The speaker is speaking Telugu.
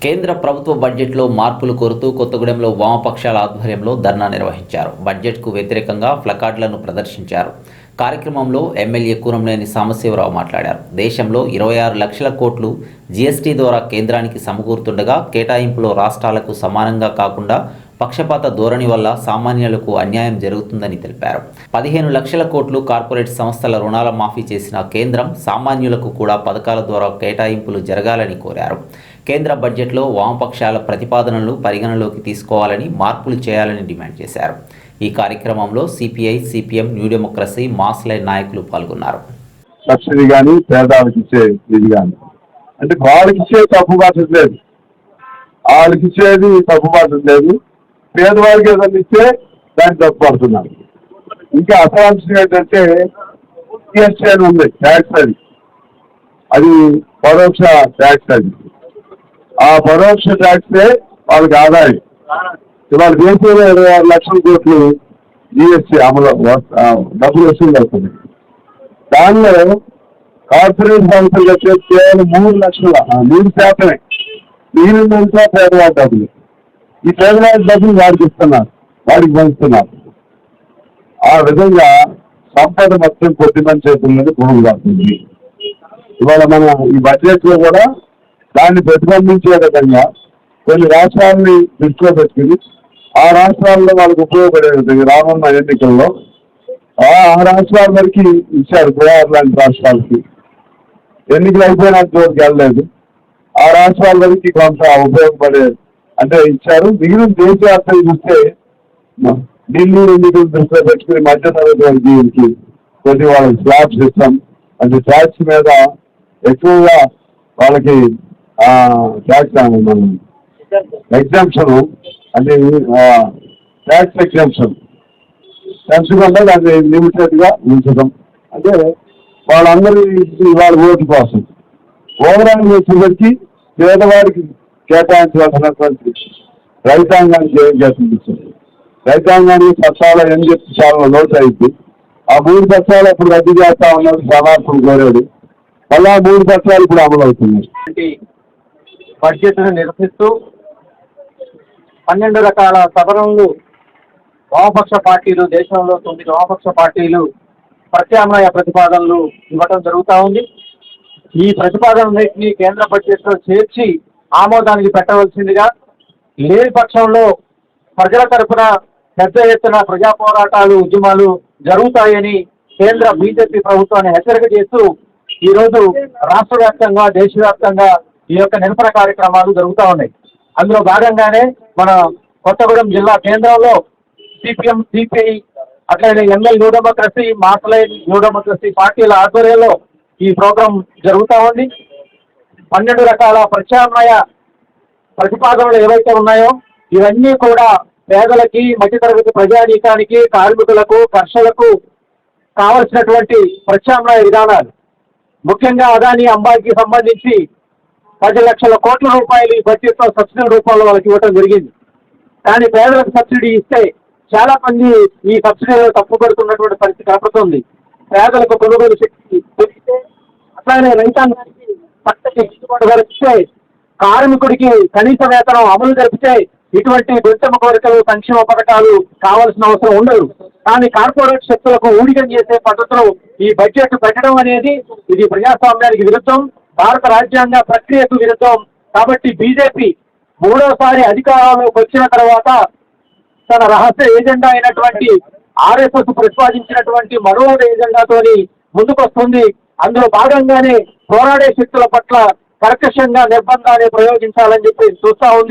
కేంద్ర ప్రభుత్వ బడ్జెట్లో మార్పులు కోరుతూ కొత్తగూడెంలో వామపక్షాల ఆధ్వర్యంలో ధర్నా నిర్వహించారు. బడ్జెట్కు వ్యతిరేకంగా ప్లకార్డులను ప్రదర్శించారు. కార్యక్రమంలో ఎమ్మెల్యే కూరంనేని సాంబశివరావు మాట్లాడారు. దేశంలో 26 లక్షల కోట్లు జీఎస్టీ ద్వారా కేంద్రానికి సమకూరుతుండగా కేటాయింపులో రాష్ట్రాలకు సమానంగా కాకుండా పక్షపాత ధోరణి వల్ల సామాన్యులకు అన్యాయం జరుగుతుందని తెలిపారు. 15 లక్షల కోట్లు కార్పొరేట్ సంస్థల రుణాల మాఫీ చేసిన కేంద్రం సామాన్యులకు కూడా పథకాల ద్వారా కేటాయింపులు జరగాలని కోరారు. కేంద్ర బడ్జెట్లో వామపక్షాల ప్రతిపాదనలు పరిగణలోకి తీసుకోవాలని, మార్పులు చేయాలని డిమాండ్ చేశారు. ఈ కార్యక్రమంలో CPI, CPM, new democracy, mass line నాయకులు పాల్గొన్నారు. సబ్సిడీ కానీ పేదవాళ్ళకి ఇచ్చే ఇది కానీ అంటే వాళ్ళకి ఇచ్చే తప్పు పట్టట్లేదు, వాళ్ళకి ఇచ్చేది తప్పు పట్టట్లేదు, పేదవాళ్ళకి ఏదైనా ఇస్తే దాన్ని తప్పు పడుతున్నారు. ఇంకా అసలు ఏంటంటే జిఎస్టీ అని ఉంది, ట్యాక్స్ అది పరోక్ష ట్యాక్స్. ఆ పరోక్ష ట్యాక్సే వాళ్ళకి ఆదాయం. ఇవాళ దేశంలో 26 లక్షల కోట్లు జిఎస్టీ అమలు డబ్బులు వసూలు అవుతుంది. దానిలో కార్పొరేట్ సంస్థలు వచ్చే కేవలం 3% మిగిలినంతా పేదవాడి డబ్బులు. ఈ పేదవాడి డబ్బులు వాడికి ఇస్తున్నారు, వాడికి పంచుతున్నారు. ఆ విధంగా సంపద మొత్తం కొద్దిమంది చేతుల్లోనే పురుగు పడుతుంది. ఇవాళ మన ఈ బడ్జెట్ లో కూడా దాన్ని ప్రతిబంధించే విధంగా కొన్ని రాష్ట్రాలని దృష్టిలో పెట్టుకుని ఆ రాష్ట్రాల్లో వాళ్ళకి ఉపయోగపడే విధంగా రానున్న ఎన్నికల్లో ఆ రాష్ట్రాల వరకు ఇచ్చారు. బీహార్ లాంటి రాష్ట్రాలకి ఎన్నికలు అయిపోయినంత వరకు వెళ్ళలేదు. ఆ రాష్ట్రాల వరకు కొంత ఉపయోగపడే అంటే ఇచ్చారు. మిగిలిన దేశవ్యాప్తంగా చూస్తే ఢిల్లీ ఎన్నికలు దృష్టిలో పెట్టుకుని మధ్యతరగతి వారికి కొన్ని వాళ్ళకి స్లాబ్ సిస్టమ్ అంటే ట్యాక్స్ మీద ఎక్కువగా వాళ్ళకి ట్యాక్స్ ఎగ్జామ్షన్ అంటే ట్యాక్స్ ఎగ్జామ్షన్ పెంచకుండా దాన్ని లిమిటెడ్గా ఉంచడం అంటే వాళ్ళందరి వాళ్ళ ఓటు కోసం ఓవరాల్ వచ్చేసరికి పేదవాడికి కేటాయించవలసినటువంటి రైతాంగానికి ఏం కేటాయించారు. రైతాంగానికి చట్టాలు ఏం చెప్తే చాలా లోటు అయింది. ఆ 3 చట్టాలు అప్పుడు రద్దు చేస్తా ఉన్నారు, సమార్పులు కోరాడు. మళ్ళీ ఆ 3 చట్టాలు ఇప్పుడు అమలు అవుతున్నాయి. బడ్జెట్ను నిరసిస్తూ 12 రకాల సవరణలు వామపక్ష పార్టీలు, దేశంలో 9 వామపక్ష పార్టీలు ప్రత్యామ్నాయ ప్రతిపాదనలు ఇవ్వటం జరుగుతూ ఉంది. ఈ ప్రతిపాదనలన్నింటినీ కేంద్ర బడ్జెట్లో చేర్చి ఆమోదానికి పెట్టవలసిందిగా, లేని పక్షంలో ప్రజల తరఫున పెద్ద ఎత్తున ప్రజా పోరాటాలు, ఉద్యమాలు జరుగుతాయని కేంద్ర బీజేపీ ప్రభుత్వాన్ని హెచ్చరిక చేస్తూ ఈరోజు రాష్ట్ర వ్యాప్తంగా, దేశవ్యాప్తంగా ఈ యొక్క నిరసన కార్యక్రమాలు జరుగుతూ ఉన్నాయి. అందులో భాగంగానే మన కొత్తగూడెం జిల్లా కేంద్రంలో సిపిఎం, సిపిఐ అట్లనే ML new democracy, mass line new democracy పార్టీల ఆధ్వర్యంలో ఈ ప్రోగ్రాం జరుగుతూ ఉంది. 12 రకాల ప్రత్యామ్నాయ ప్రతిపాదనలు ఏవైతే ఉన్నాయో ఇవన్నీ కూడా పేదలకి, మధ్యతరగతి ప్రజానీకానికి, కార్మికులకు, కర్షకులకు కావలసినటువంటి ప్రత్యామ్నాయ విధానాలు. ముఖ్యంగా అదానీ, అంబానీకి సంబంధించి 10 లక్షల కోట్ల రూపాయలు ఈ బడ్జెట్లో సబ్సిడీ రూపంలో వాళ్ళకి ఇవ్వడం జరిగింది. కానీ పేదలకు సబ్సిడీ ఇస్తే చాలా మంది ఈ సబ్సిడీలో తప్పుపడుతున్నటువంటి పరిస్థితి కనపడుతుంది. పేదలకు కొనుగోలు శక్తి పెరిగితే, అట్లానే రైతాంగానికి పంటకి గిట్టుబాటు ధర ఇస్తే, కార్మికుడికి కనీస వేతనం అమలు జరిపితే ఇటువంటి గుంటమ కోరికలు, సంక్షేమ పథకాలు కావాల్సిన అవసరం ఉండదు. కానీ కార్పొరేట్ శక్తులకు ఊడిగం చేసే పద్ధతిలో ఈ బడ్జెట్ పెట్టడం అనేది ఇది ప్రజాస్వామ్యానికి విరుద్ధం, భారత రాజ్యాంగ ప్రక్రియకు విరుద్ధం. కాబట్టి బీజేపీ 3వసారి అధికారంలోకి వచ్చిన తర్వాత తన రహస్య ఏజెండా అయినటువంటి ఆర్ఎస్ఎస్ ప్రతిపాదించినటువంటి మరో ఏజెండాతోని ముందుకొస్తుంది. అందులో భాగంగానే పోరాడే శక్తుల పట్ల కర్కశంగా నిర్బంధాన్ని ప్రయోగించాలని చెప్పి చూస్తా ఉంది.